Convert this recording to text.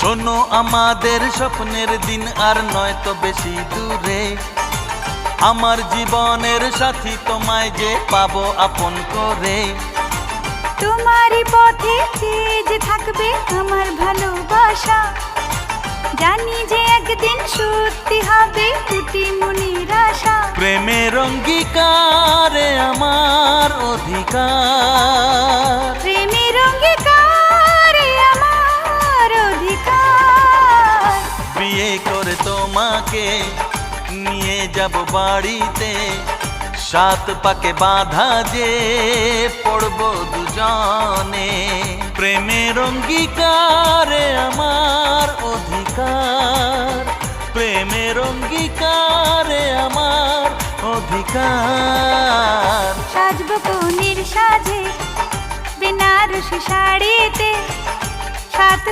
শোনো আমাদের স্বপ্নের দিন আর নয় তো বেশি দূরে, আমার জীবনের সাথী তোমায় যে পাবো আপন করে। তোমারই পথে চেয়ে যে থাকবে আমার ভালোবাসা, জানি যে একদিন সত্যি হবে দুটি মনের আশা। প্রেমের অঙ্গীকারে আমার অধিকার, প্রেমের অঙ্গীকারে আমার অধিকার। বিয়ে করে তোমাকে নিয়ে যাব বাড়িতে, সাত পাকে বাঁধা যে পড়ব দুজনে। প্রেমের অঙ্গীকারে আমার অধিকার, প্রেমের অঙ্গীকারে আমার অধিকার। সাজবো কনের সাজে বেনারসি শাড়িতে, সাত